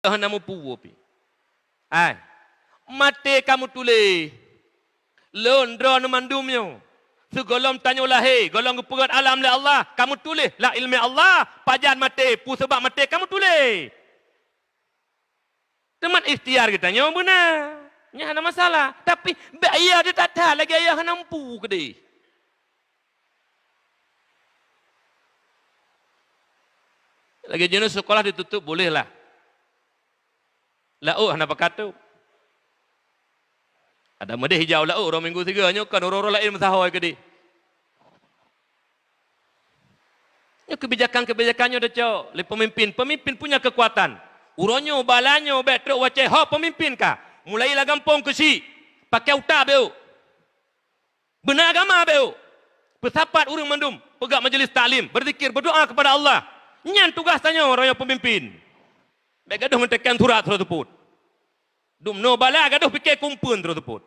Namu puwo pi. Ai. Mate kamu tulis. Lon drone mandumnya. Segolom tanya lahir, golong perat alam le Allah, kamu tulis la ilmi Allah, pajan mate, pu sebab mate kamu tulis. Teman ikhtiar kita nyawa benar. Nya ada masalah, tapi ayah dia tak tahu lagi ayah nampu ke dia. Lagi jenis sekolah ditutup bolehlah. Lau apa kata? Ada medih hijau lau orang minggu 3 nyokan orang-orang lain mesahoi ke dia. Kebijakan-kebijakannya dah cok. Le pemimpin punya kekuatan. Uronyo balanyo betrok waceh ha pemimpin ka. Mulailah gampang ke si. Pakai utak beu. Benar agama beu. Bersapat urang mandum, pegak majlis taklim, berzikir, berdoa kepada Allah. Nyan tugas tanya orang yang pemimpin. Baik gaduh mentekan surat terus teput. Dum no bala gaduh fikir kumpun terus teput.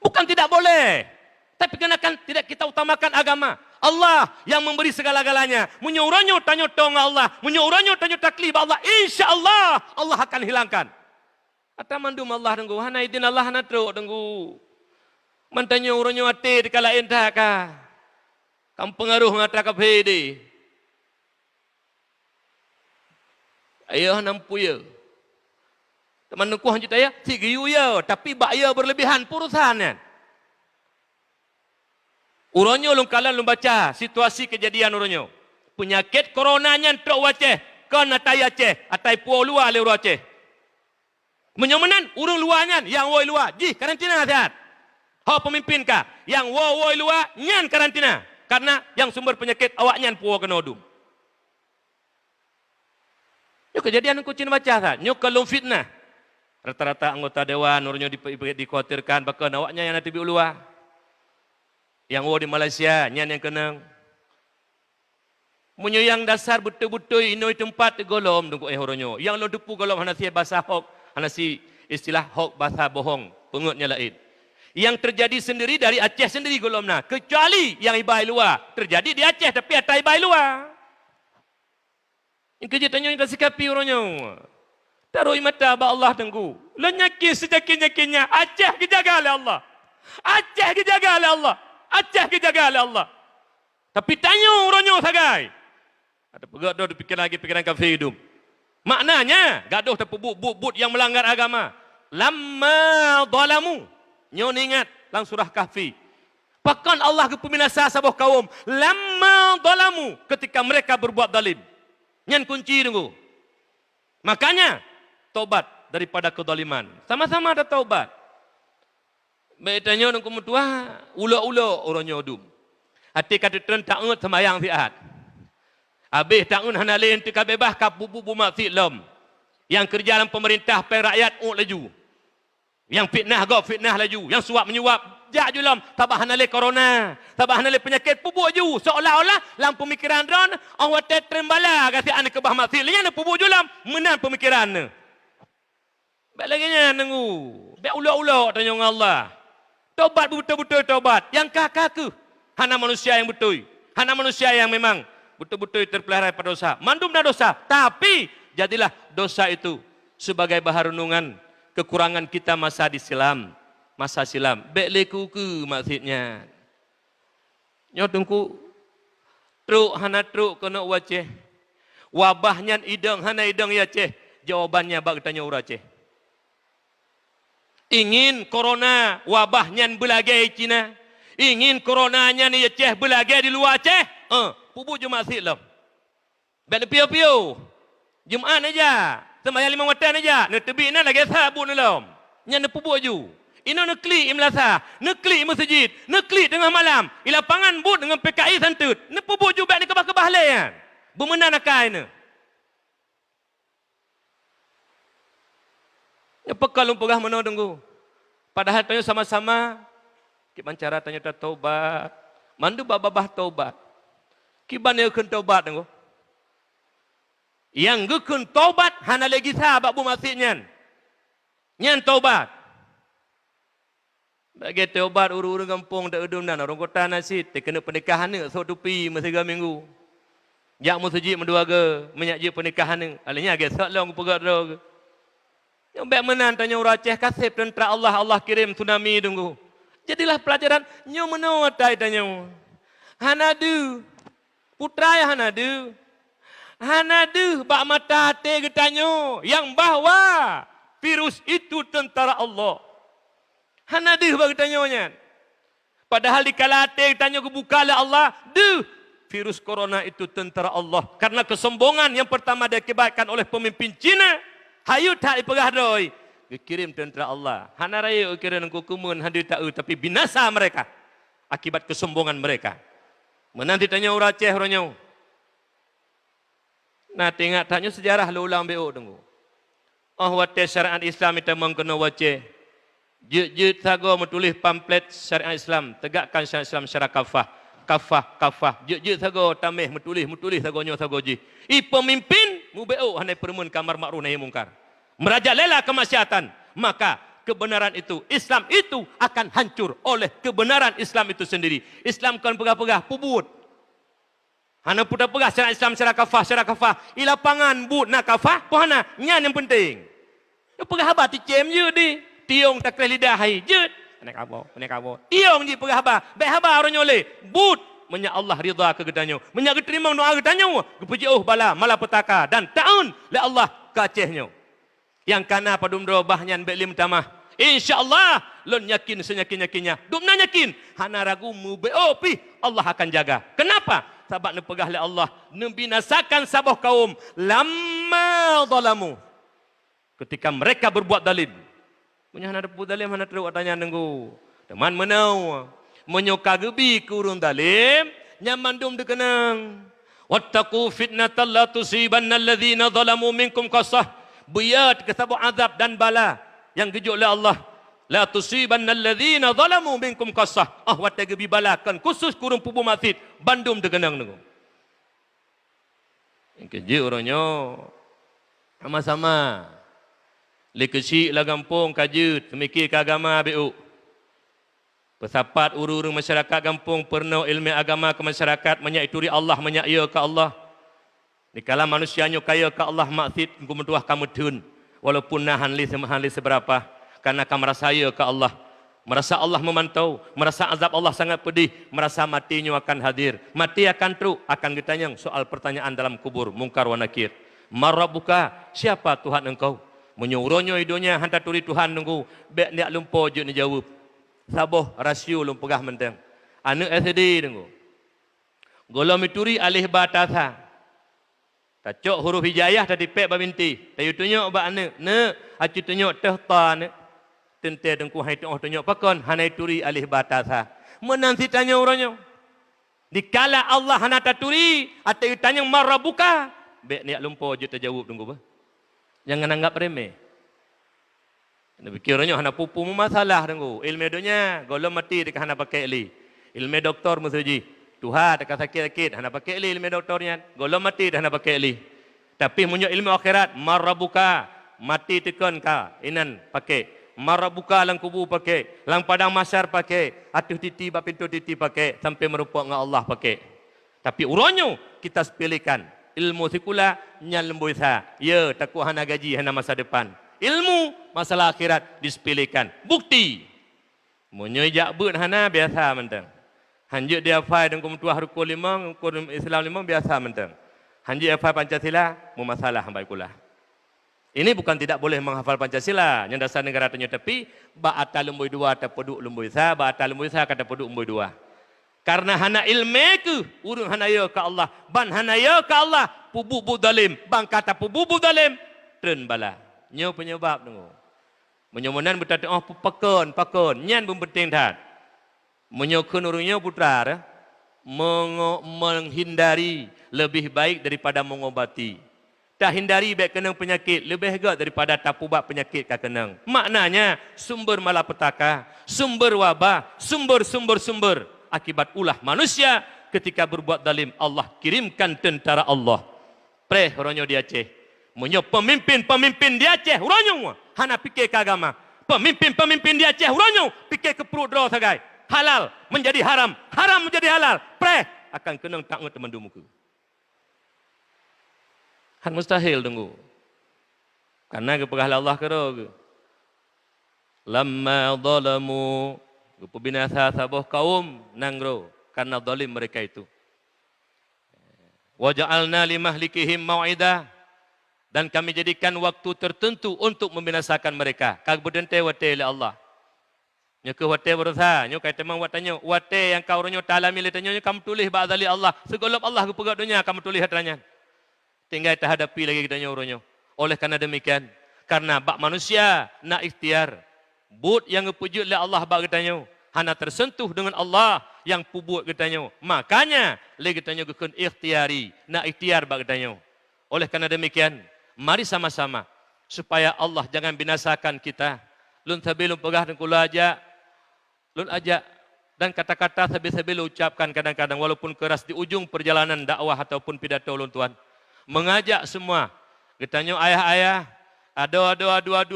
Bukan tidak boleh. Tapi kenakan tidak kita utamakan agama. Allah yang memberi segala-galanya. Menyuruhnya tanya tong Allah. Menyuruhnya tanya taklif Allah. InsyaAllah Allah akan hilangkan. Kata mandum Allah dengku. Hana idin Allah hana teruk dengku. Mantanya uranya hati dikala entah kah. Kamu pengaruh ngata kapedi. Ayah nampu ya. Teman nungku hanjut ayah. Sigiyu ya. Tapi bak ya berlebihan purusannya. Uronyo lung kala lung baca situasi kejadian uronyo. Penyakit coronanya trok waceh. Kan atai Aceh. Atai puau luar le urang Aceh. Menyomenan urung luarnya yang woi luar. Jih karantina sehat. Hau pemimpin kah? Yang woi luar nyan karantina. Karena yang sumber penyakit awaknya puau kena odum. Yo kejadian kucing baca sah. Nyok kalung fitnah. Rata-rata anggota dewan uronyo dikhawatirkan bahkan awaknya yang nanti biuluah. Yang di Malaysia, nyan yang kenang. Munyo yang dasar betul-betul inoi tempat golom dengku horonyo. Yang lo depu golom hanasi bahasa hok, hanasi istilah hok bahasa bohong, pengutnya lain. Yang terjadi sendiri dari Aceh sendiri golomna, kecuali yang ibai luar. Terjadi di Aceh tapi atai ibai luar. Yang kejatannya yang sikapi horonyo. Taruh mata ba Allah dengku. Lenyaki sejakin-jakinnya Aceh dijaga oleh Allah. Aceh dijaga oleh Allah. Aceh dijaga oleh Allah. Tapi tanya orangnya sagai. Ada gaduh dipikir lagi pikiran kafir hidup. Maknanya gaduh terpubut-but yang melanggar agama. Lamma dhalamu. Nyon ingat lang surah Kahfi. Bahkan Allah ke peminasa sebuah kaum. Lamma dhalamu ketika mereka berbuat zalim. Nyan kunci tunggu. Makanya taubat daripada kezaliman. Sama-sama ada taubat. Baik tanya orang kemutua, ulo-ulo orang nyodum. Hati kata tren tak ngut semayang sihat. Habis tak ngut hana lain tika bebas kap bubu maksud lom. Yang kerja dalam pemerintah pen rakyat laju. Yang fitnah go fitnah laju, yang suap menyuap jak julam, tabah hana le corona, tabah hana le penyakit pubuk ju. Seolah-olah dalam pemikiran ron awak tren bala kasi an ke bah maksud nya pubuk julam menang pemikiran. Baik lagi nya nunggu. Baik ulo-ulo tanya Allah. Taubat betul-betul taubat. Yang kakak ke. Hana manusia yang betul. Hana manusia yang memang betul-betul terpelihara pada dosa. Mandum dah dosa. Tapi jadilah dosa itu sebagai bahan renungan kekurangan kita masa di silam. Masa silam. Bekleku ke maksudnya. Nyotungku. Truk hana truk kena waceh. Wabahnya idang hana idang ya ceh. Jawabannya bak tanya ura ceh. Ingin corona wabahnya belagai Cina. Ingin coronanya ni Aceh belagai di luar Aceh. Pubu Jumat silam. Bel pio-pio. Jumat aja. Sembahyang 5 waktu aja. Ne tebi na lagi sabun dalam. Nya ne pubu ju. Ino ne klik imlasa. Ne klik masjid. Ne klik tengah malam. I lapangan but dengan PKI santut. Ne pubu ju bek ni kebah-kebah layan. Bermena nakai ne. Ya pekal lumpugah mana tunggu. Padahal tanya sama-sama. Kiban cara tanya tak taubat. Mandu babah taubat. Kiban yang kena taubat tunggu. Yang gekun taubat hana lagi sahabat bu masihnya. Nyan taubat. Bagi taubat urung-urung kampung tak udum dan orang kota nasi. Terkena pernikahan ni. So tupi masa 3 minggu. Jak mu sejik mendua ke, menyak je pernikahan ni. Alanya agak saklong pegat ro ke. Yang baik menan tanya orang Aceh kasih tentera Allah, Allah kirim tsunami tunggu. Jadilah pelajaran nyo meno atai tanya. Hanadu. Putra ya hanadu. Hanadu bak mata hati getanyo yang bahwa virus itu tentara Allah. Hanadu bak getanyonya. Padahal di kala hati getanyo kebuka oleh Allah, virus corona itu tentara Allah. Karena kesombongan yang pertama diakibatkan oleh pemimpin Cina. Hayu tak dipegah doi. Kirim tentara Allah. Hana raya kira nengku kumun hadir tak tapi binasa mereka akibat kesombongan mereka. Menanti tanya orang Aceh orangnya. Nah tengok tanya sejarah lu ulang BO tunggu. Oh wate syariat Islam itu mengkena wace. Jut sago menulis pamflet syariat Islam, tegakkan syariat Islam secara kafah. Kafah. Jut sago tamih menulis sagonyo sagoji. Pemimpin mu BO hanai permun kamar makruf nahi mungkar. Merajalela kemaksiatan, maka kebenaran itu, Islam itu akan hancur oleh kebenaran Islam itu sendiri. Islam kan pegah-pegah pubut. Hana pegah secara Islam secara kafah. Ila pangan but nak kafah, pohana nyan yang penting. Yo pegah haba ti cem je di. Tiong tak kelih lidah hai je. Nek abo. Tiong je pegah haba. Baik haba orang nyole. But menyak Allah ridha ke gedanyo. Menyak terima doa gedanyo. Kepuji bala malapetaka dan taun le Allah ka Acehnya. Yang kana padum drobahnya belim tamah. InsyaAllah lon yakin senyakin-yakinnya. Dumna yakin. Hana ragu mu beopi Allah akan jaga. Kenapa? Sebab nepegah oleh Allah. Membinasakan sabah kaum. Lama zalamu. Ketika mereka berbuat dalim. Punya hana berbuat dalim. Hana teruk tanya nenggu. Teman menau. Menyoka gebi kurun dalim. Nyaman dum dekenang. Wattaqu fitnatan la tusibanna alladhina zalamu minkum qasah. Buyat kesabu azab dan bala yang gejuk oleh Allah. La tusibanna alladhina zalamu minkum qassah. Wata gebi balakan khusus kurung pubu masjid Bandung tergenang nunggu. Yang keji orangnya sama-sama. Le kecil lah kampung kajut semikir ke agama BU. Pesapat uru-uru masyarakat kampung perno ilmu agama ke masyarakat menyaituri Allah menyaya ke Allah. Dikala manusianya kaya ke Allah maksud kemudian kamu tun walaupun nahan li seberapa karena kamu merasaya ke Allah, merasa Allah memantau, merasa azab Allah sangat pedih, merasa matinya akan hadir, mati akan truk akan ditanya soal pertanyaan dalam kubur mungkar wa nakir. Marabbuka, siapa Tuhan engkau? Menyuruhnya hidupnya hantar turi Tuhan nunggu bek niak lumpo je ni jawab. Saboh rasio lum pegah menteng. Anu SD nunggu. Golom mituri alih batasa. Tacok huruf hijayah tadi pek babinti. Tayu tunjuk ba ane. Ne acu tunjuk teh ta ne. Tente dengku hai tunjuk pakon hanai turi alih batasa. Menanti tanya orangnya. Dikala Allah hana taturi atau tanya marabuka. Bek niak lumpo je terjawab tunggu ba. Jangan anggap remeh. Nabi kiranya hana pupu masalah tunggu. Ilmu dunia golong mati dekat hana pakai li. Ilmu doktor musuji. Tuhan dekat sakit-sakit, hana pakai ilmu doktornya, golong mati dah hana pakai ilmu. Tapi punya ilmu akhirat, marabuka, mati tekan ka, inan pakai. Marabuka lang kubu pakai, lang padang masyar pakai, atuh titi ba pintu titi pakai, sampai merupak dengan Allah pakai. Tapi uronyo kita sepilihkan, ilmu sikula nyal lembuisa, ya takut hana gaji hana masa depan. Ilmu masalah akhirat disepilihkan. Bukti, menyejak but hana biasa mentang. Hanjut dia hafal dengan tuah rukun lima, rukun Islam lima biasa mentang. Hanjut hafal Pancasila, mu masalah hambai kula. Ini bukan tidak boleh menghafal Pancasila, yang dasar negara tanya tapi ba atal lembui dua atau peduk lembui sa, ba atal lembui sa kata peduk lembui dua. Karena hana ilmu ke, urung hana ya ke Allah, ban hana ya ke Allah, pubu dalim, bang kata pubu dalim, tren bala. Nyo penyebab tunggu. Menyomonan bertata oh pakon, nyan penting dah. Menyokong orangnya putra menghindari lebih baik daripada mengobati. Tak hindari baik kena penyakit lebih baik daripada tak pubat penyakit kah kenang. Maknanya sumber malapetaka, sumber wabah, sumber akibat ulah manusia ketika berbuat zalim. Allah kirimkan tentara Allah. Preh orangnya di Aceh. Menyo pemimpin di Aceh orangnya hana fikir ke agama. Pemimpin di Aceh orangnya fikir ke perut draw sagai. Halal menjadi haram, haram menjadi halal. Preh akan kena takut teman muka. Han mustahil tunggu. Karena kepegah Allah kerog. Lamma zalamu binasa sabuh kaum nangro karena zalim mereka itu. Waja'alna limahlikihim mau'idah, dan kami jadikan waktu tertentu untuk membinasakan mereka. Kemudian wate oleh Allah. Nya ke wate berusaha, nya kata memang watanya, wate yang kau ronyo talami letanya kamu tulis ba'dali Allah. Segolap Allah ke pegat dunia kamu tulis hatanya. Tinggal kita hadapi lagi kita ronyo. Oleh karena demikian, karena bak manusia nak ikhtiar, but yang kepujud oleh Allah bak katanya, hana tersentuh dengan Allah yang pubut katanya. Makanya lagi katanya kekun ikhtiari, nak ikhtiar bak katanya. Oleh karena demikian, mari sama-sama supaya Allah jangan binasakan kita. Lun sabilun pegah dan kula ajak, lun ajak dan kata-kata sabil-sabil ucapkan kadang-kadang walaupun keras di ujung perjalanan dakwah ataupun pidato lun tuan. Mengajak semua, katanya ayah-ayah, adu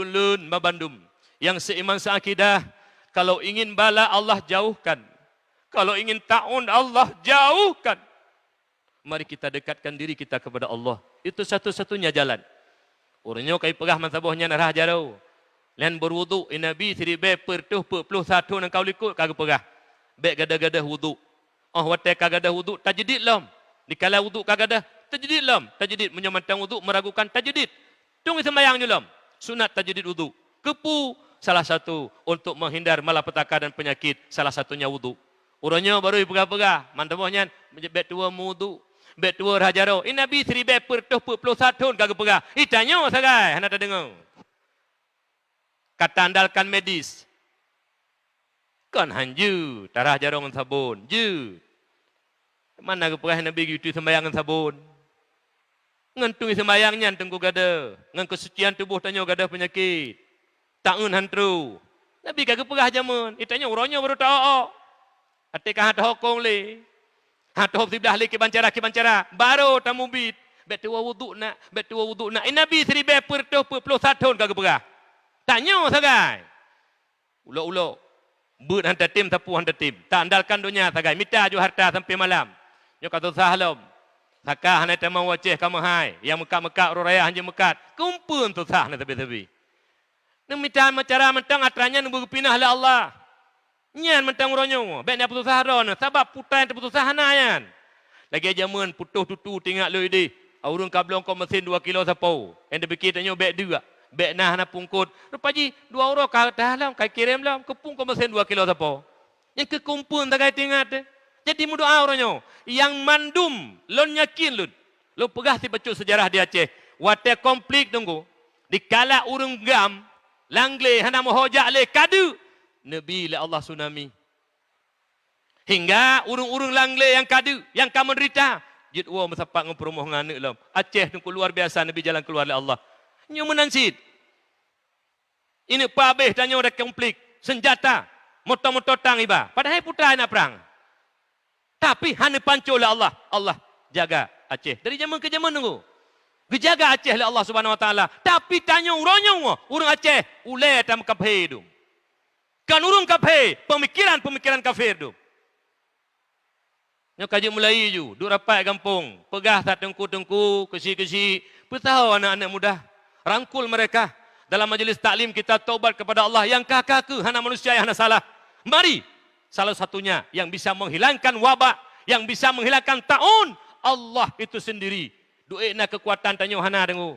lun mabandum yang seiman seakidah. Kalau ingin bala Allah jauhkan, kalau ingin ta'un Allah jauhkan. Mari kita dekatkan diri kita kepada Allah. Itu satu-satunya jalan. Orangnya kai pegah mansabohnya narah jarau. Lian berwudu, Nabi siri be pertuh 41 nang kau likut kagak pegah. Be gada-gada wudu. Oh wate kagada wudu tajdid lam. Dikala wudu kagada tajdid lam. Tajdid menyamantang wudu meragukan tajdid. Tung sembahyang lam. Sunat tajdid wudu. Kepu salah satu untuk menghindar malapetaka dan penyakit, salah satunya wudu. Urangnya baru pegah-pegah, mantabohnya bet tua wudu, bet tua rajaro. Ini Nabi seri bet pertuh 41 kagak pegah. Itanya sagai, hana tak dengar. Kata andalkan medis. Kan hanju, tarah jarong sabun, ju. Mana ke pegah Nabi gitu sembahyang sabun. Ngantung sembahyangnya tengku gada, ngan kesucian tubuh tanya gada penyakit. Ta'un hantru. Nabi kagak pegah jaman. Itanya urangnya baru tahu. Atika hat hokong le. Hat hok sibdah le kibancara. Baru tamu bit. Bet tua wudu nak. Ini Nabi seri be pertuh 41 kagak pegah. Tanya sagai. Ulo-ulo. But hantar tim tapu hantar tim. Tak andalkan dunia sagai. Mita ju harta sampai malam. Nyo kata sahlom. Saka hanai tamang waceh kamu hai. Yang mekat-mekat raya hanya mekat. Kumpul tu sah na tebi-tebi. Nang minta cara mentang atranya nunggu pinah oleh Allah. Nyan mentang uronyo. Baik nak putus saharan. Sebab putai yang terputus sahana yan. Lagi jaman putus tutu tinggal lu ini. Urung kablong kau mesin 2 kilo sapau. Yang dibikir tanya baik juga. Baik nah nak pungkut. Rupaji 2 euro kau dalam. Kau kirim lah. Kepung kau mesin 2 kilo sapau. Yang kekumpul tak kaya tinggal. Jadi mudoa uronyo. Yang mandum. Lon yakin lun. Lu pegah si bacuk sejarah di Aceh. Wate konflik tunggu. Dikala urung gam. Langle hana mohojak le kadu. Nabi le Allah tsunami. Hingga urung-urung langle yang kadu, yang kamu derita. Jid wa mesapak ngepromoh ngane lam. Aceh tu luar biasa Nabi jalan keluar le Allah. Nyu menansit. Ini pabeh tanya ada konflik, senjata, motor-motor tang iba. Padahal putra nak perang. Tapi hana panco le Allah. Allah jaga Aceh. Dari zaman ke zaman tunggu. Gejaga Aceh oleh Allah Subhanahu Wa Taala. Tapi tanya urang Aceh ulai tam kafir tu. Kan urang kafir, pemikiran kafir tu. Nyo kaji mulai ju, duk rapat kampung, pegah tak tengku-tengku, kesi-kesi, bertahu anak-anak muda, rangkul mereka dalam majlis taklim kita taubat kepada Allah yang kakak hana manusia yang hana salah. Mari salah satunya yang bisa menghilangkan wabak, yang bisa menghilangkan taun Allah itu sendiri. Duit nak kekuatan tanya hana dengu.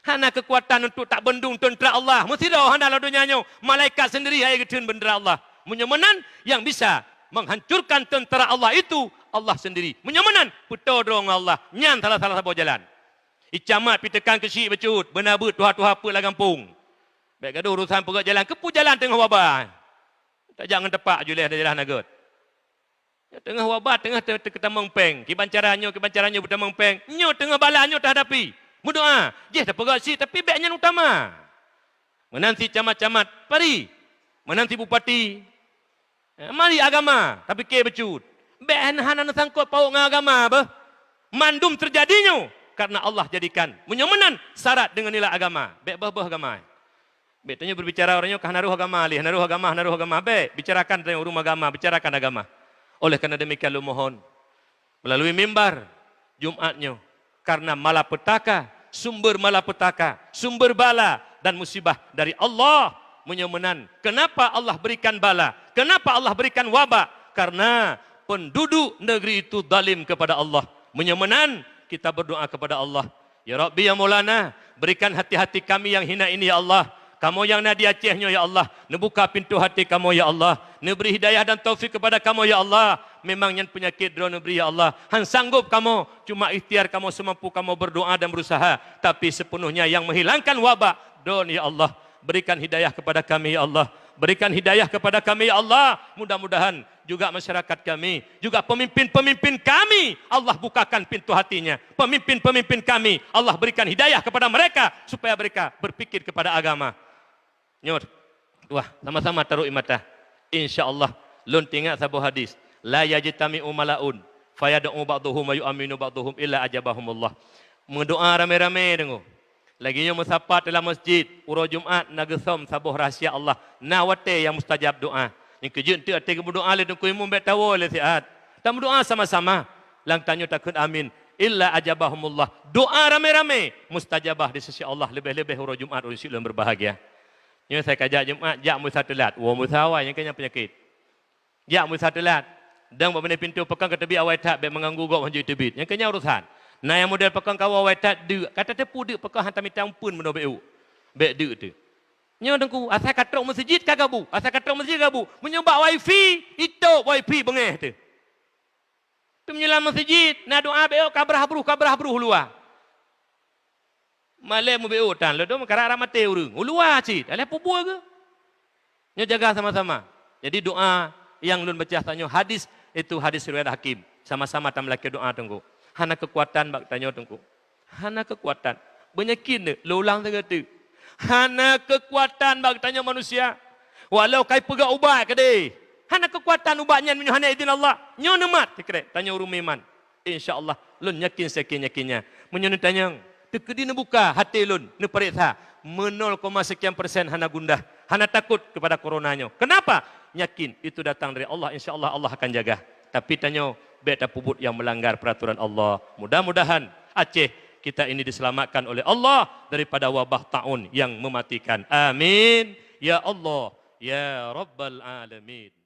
Hana kekuatan untuk tak bendung tentera Allah. Mesti dah hana la dunyanya. Malaikat sendiri hai getun bendera Allah. Menyemenan yang bisa menghancurkan tentera Allah itu Allah sendiri. Menyemenan putar dong Allah. Nyan salah-salah sebuah jalan. Icamat pitekan kesik becut. Benabut tuha-tuha apa lah kampung. Baik gaduh urusan pegat jalan. Kepu jalan tengah wabah. Tak jangan tepak julih ada jalan nagot. Tengah wabah, tengah ketamang peng. Kibancarannya bertamang peng. Nyo tengah balanya tak hadapi. Berdoa. Jeh tak pegat si, tapi baiknya utama. Menanti camat-camat. Pari. Menanti bupati. Mari agama. Tapi ke becut. Baik hana sangkut pauk dengan agama. Apa? Mandum terjadinya. Karena Allah jadikan. Menyemenan syarat dengan nilai agama. Baik bah agama. Baik tanya berbicara orangnya. Hanaruh agama. Hanaruh agama. Baik. Bicarakan tentang rumah agama. Bicarakan agama. Oleh karena demikian lu mohon melalui mimbar Jumatnya Karena malapetaka, sumber malapetaka, sumber bala dan musibah dari Allah menyemenan. Kenapa Allah berikan bala? Kenapa Allah berikan wabak? Karena penduduk negeri itu zalim kepada Allah. Menyemenan, kita berdoa kepada Allah. Ya Rabbi ya Maulana, berikan hati-hati kami yang hina ini ya Allah. Kamu yang nadi Acehnya ya Allah. Nebuka pintu hati kamu ya Allah. Neberi hidayah dan taufik kepada kamu ya Allah. Memang yang penyakit drone neberi ya Allah. Han sanggup kamu. Cuma ikhtiar kamu semampu kamu berdoa dan berusaha. Tapi sepenuhnya yang menghilangkan wabak. Don ya Allah. Berikan hidayah kepada kami ya Allah. Berikan hidayah kepada kami ya Allah. Mudah-mudahan juga masyarakat kami. Juga pemimpin-pemimpin kami. Allah bukakan pintu hatinya. Pemimpin-pemimpin kami. Allah berikan hidayah kepada mereka. Supaya mereka berpikir kepada agama. Nyor, wah sama-sama taruh mata. InsyaAllah, lun tingat sabuh hadis. La yajtami'u malaun, fayad'u ba'duhum wa yu'aminu ba'duhum illa ajabahumullah. Mendoa rame-rame dengo. Lagi yang musapat dalam masjid, uro Jumat nagesom sabuh rahsia Allah. Nawate yang mustajab doa. Yang kejun tu ate berdoa le dengku imum bet tawo le siat. Tam doa sama-sama. Lang tanyo takut amin. Illa ajabahumullah. Doa rame-rame mustajabah di sisi Allah, lebih-lebih uro Jumat uro silum berbahagia. Yang saya kajak Jumat, jak musa telat. Wah musawa yang kena penyakit. Jak musa telat. Dan berbenda pintu pekan ke tebi awai tak, baik mengganggu gok manjui tebit. Yang kena urusan. Nah yang model pekan kau awai tak, kata tepu dek pekan hantar minta ampun benda beu. Baik dek tu. Nyo dengku, asal katrok masjid kagabu. Asal katrok masjid kagabu. Menyembah wifi, itu wifi bengeh tu. Tu menyelam masjid, nak doa beu kabrah bruh luar. Malai mu beu tan lo do makara ramate urung. Ulua cit, ale pubua ke? Nyo jaga sama-sama. Jadi doa yang lun baca tanyo hadis itu hadis riwayat Hakim. Sama-sama tam laki doa tunggu. Hana kekuatan bak tanyo tunggu. Hana kekuatan. Banyakin de lo ulang tengah tu. Hana kekuatan bak tanyo manusia. Walau kai pegak ubat ke de. Hana kekuatan ubatnya menyo hana izin Allah. Nyo nemat tikre tanyo rumiman. Insya-Allah lun yakin sekin-yakinnya. Menyo tanyang tekedi buka hati lun, ne periksa. 0, sekian persen hana gundah. Hana takut kepada coronanya. Kenapa? Yakin itu datang dari Allah. InsyaAllah Allah akan jaga. Tapi tanya, beta pubut yang melanggar peraturan Allah. Mudah-mudahan Aceh kita ini diselamatkan oleh Allah daripada wabah ta'un yang mematikan. Amin. Ya Allah. Ya Rabbal Alamin.